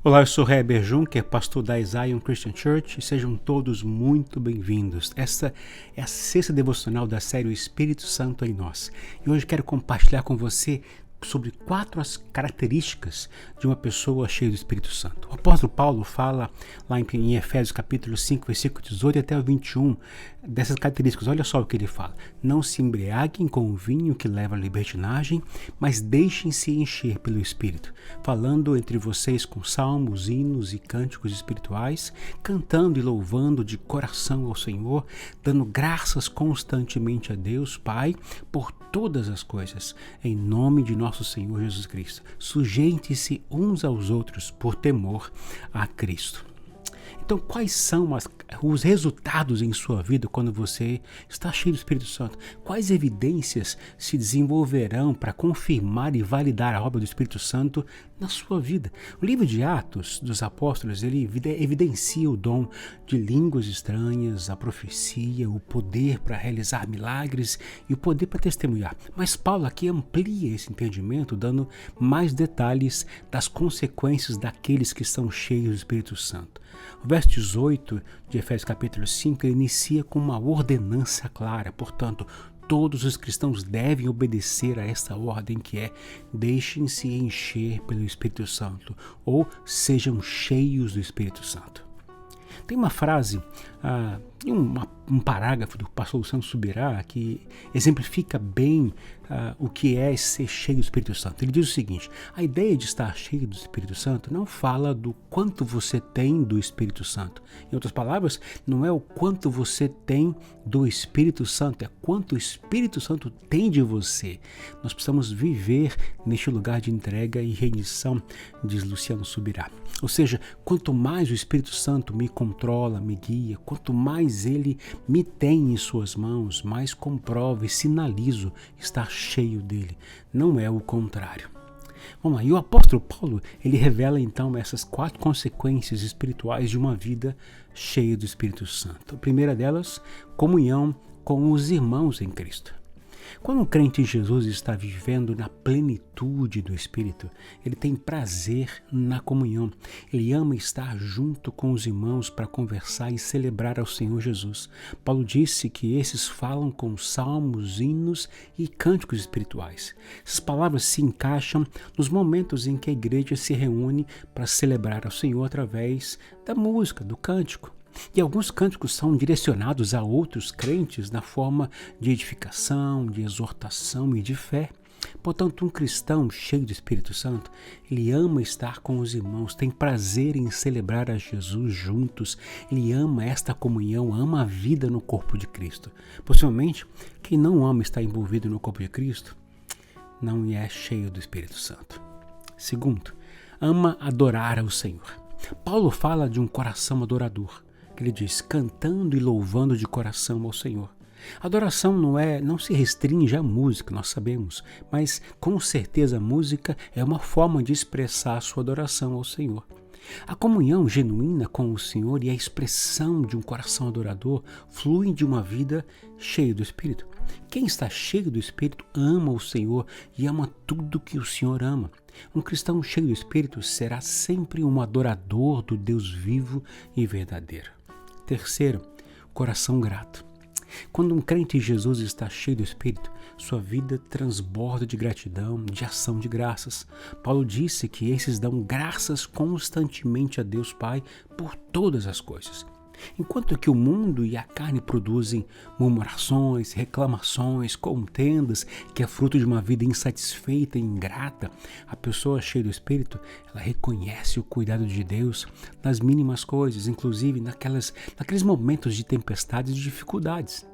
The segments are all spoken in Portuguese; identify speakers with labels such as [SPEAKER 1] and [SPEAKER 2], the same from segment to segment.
[SPEAKER 1] Olá, eu sou Heber Juncker, pastor da Zion Christian Church, e sejam todos muito bem-vindos. Essa é a sexta devocional da série O Espírito Santo em Nós. E hoje quero compartilhar com você sobre 4 as características de uma pessoa cheia do Espírito Santo. O apóstolo Paulo fala lá em Efésios capítulo 5, versículo 18 até o 21, dessas características. Olha só o que ele fala: não se embriaguem com o vinho que leva à libertinagem, mas deixem-se encher pelo Espírito, falando entre vocês com salmos, hinos e cânticos espirituais, cantando e louvando de coração ao Senhor, dando graças constantemente a Deus Pai por todas as coisas, em nome de nosso Senhor Jesus Cristo. Sujeite-se uns aos outros por temor a Cristo. Então, quais são os resultados em sua vida quando você está cheio do Espírito Santo? Quais evidências se desenvolverão para confirmar e validar a obra do Espírito Santo na sua vida? O livro de Atos dos Apóstolos, ele evidencia o dom de línguas estranhas, a profecia, o poder para realizar milagres e o poder para testemunhar. Mas Paulo aqui amplia esse entendimento, dando mais detalhes das consequências daqueles que estão cheios do Espírito Santo. O verso 18 de Efésios capítulo 5 ele inicia com uma ordenança clara. Portanto, todos os cristãos devem obedecer a esta ordem, que é: deixem-se encher pelo Espírito Santo, ou sejam cheios do Espírito Santo. Tem uma frase, um parágrafo do pastor Santos Subirá que exemplifica bem o que é ser cheio do Espírito Santo. Ele diz o seguinte: a ideia de estar cheio do Espírito Santo não fala do quanto você tem do Espírito Santo. Em outras palavras, não é o quanto você tem do Espírito Santo, é quanto o Espírito Santo tem de você. Nós precisamos viver neste lugar de entrega e rendição, diz Luciano Subirá. Ou seja, quanto mais o Espírito Santo me controla, me guia, quanto mais ele me tem em suas mãos, mais comprovo e sinalizo estar cheio dele. Não é o contrário. Vamos lá, e o apóstolo Paulo, ele revela então essas 4 consequências espirituais de uma vida cheia do Espírito Santo. A primeira delas, comunhão com os irmãos em Cristo. Quando um crente em Jesus está vivendo na plenitude do Espírito, ele tem prazer na comunhão. Ele ama estar junto com os irmãos para conversar e celebrar ao Senhor Jesus. Paulo disse que esses falam com salmos, hinos e cânticos espirituais. Essas palavras se encaixam nos momentos em que a igreja se reúne para celebrar ao Senhor através da música, do cântico. E alguns cânticos são direcionados a outros crentes na forma de edificação, de exortação e de fé. Portanto, um cristão cheio do Espírito Santo, ele ama estar com os irmãos, tem prazer em celebrar a Jesus juntos, ele ama esta comunhão, ama a vida no corpo de Cristo. Possivelmente, quem não ama estar envolvido no corpo de Cristo, não é cheio do Espírito Santo. Segundo, ama adorar ao Senhor. Paulo fala de um coração adorador. Ele diz: cantando e louvando de coração ao Senhor. Adoração não se restringe à música, nós sabemos, mas com certeza a música é uma forma de expressar a sua adoração ao Senhor. A comunhão genuína com o Senhor e a expressão de um coração adorador fluem de uma vida cheia do Espírito. Quem está cheio do Espírito ama o Senhor e ama tudo que o Senhor ama. Um cristão cheio do Espírito será sempre um adorador do Deus vivo e verdadeiro. Terceiro, coração grato. Quando um crente em Jesus está cheio do Espírito, sua vida transborda de gratidão, de ação de graças. Paulo disse que esses dão graças constantemente a Deus Pai por todas as coisas. Enquanto que o mundo e a carne produzem murmurações, reclamações, contendas, que é fruto de uma vida insatisfeita e ingrata, a pessoa cheia do Espírito, ela reconhece o cuidado de Deus nas mínimas coisas, inclusive naqueles momentos de tempestades e dificuldades.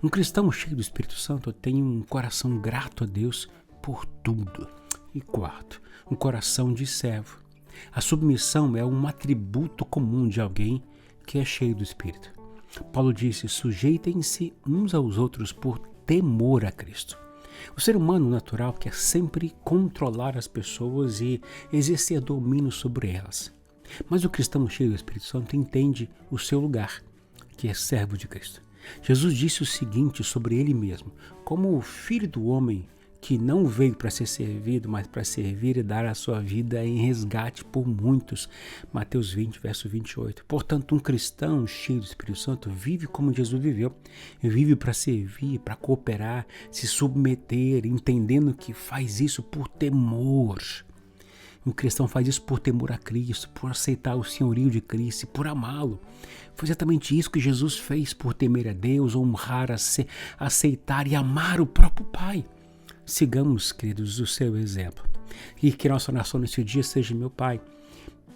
[SPEAKER 1] Um cristão cheio do Espírito Santo tem um coração grato a Deus por tudo. E quarto, um coração de servo. A submissão é um atributo comum de alguém que é cheio do Espírito. Paulo disse: sujeitem-se uns aos outros por temor a Cristo. O ser humano natural quer sempre controlar as pessoas e exercer domínio sobre elas. Mas o cristão cheio do Espírito Santo entende o seu lugar, que é servo de Cristo. Jesus disse o seguinte sobre ele mesmo: como o Filho do Homem que não veio para ser servido, mas para servir e dar a sua vida em resgate por muitos. Mateus 20, verso 28. Portanto, um cristão cheio do Espírito Santo vive como Jesus viveu. Vive para servir, para cooperar, se submeter, entendendo que faz isso por temor. Um cristão faz isso por temor a Cristo, por aceitar o senhorio de Cristo, por amá-lo. Foi exatamente isso que Jesus fez, por temer a Deus, honrar, aceitar e amar o próprio Pai. Sigamos, queridos, o seu exemplo. E que nossa oração nesse dia seja: meu Pai,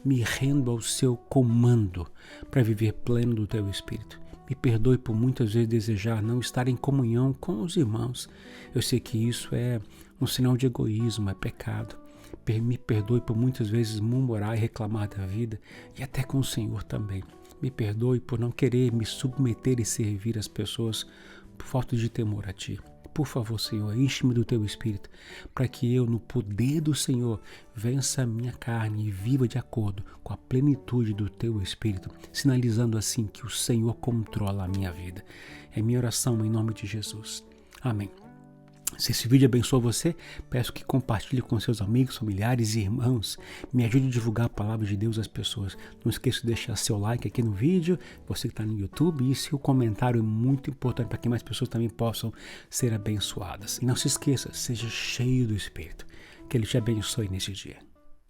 [SPEAKER 1] me rendo ao seu comando para viver pleno do teu Espírito. Me perdoe por muitas vezes desejar não estar em comunhão com os irmãos. Eu sei que isso é um sinal de egoísmo, é pecado. Me perdoe por muitas vezes murmurar e reclamar da vida, e até com o Senhor também. Me perdoe por não querer me submeter e servir as pessoas por falta de temor a Ti. Por favor, Senhor, enche-me do Teu Espírito, para que eu, no poder do Senhor, vença a minha carne e viva de acordo com a plenitude do Teu Espírito, sinalizando assim que o Senhor controla a minha vida. É minha oração em nome de Jesus. Amém. Se esse vídeo abençoou você, peço que compartilhe com seus amigos, familiares e irmãos. Me ajude a divulgar a palavra de Deus às pessoas. Não esqueça de deixar seu like aqui no vídeo, você que está no YouTube, e seu comentário é muito importante para que mais pessoas também possam ser abençoadas. E não se esqueça, seja cheio do Espírito. Que Ele te abençoe nesse dia.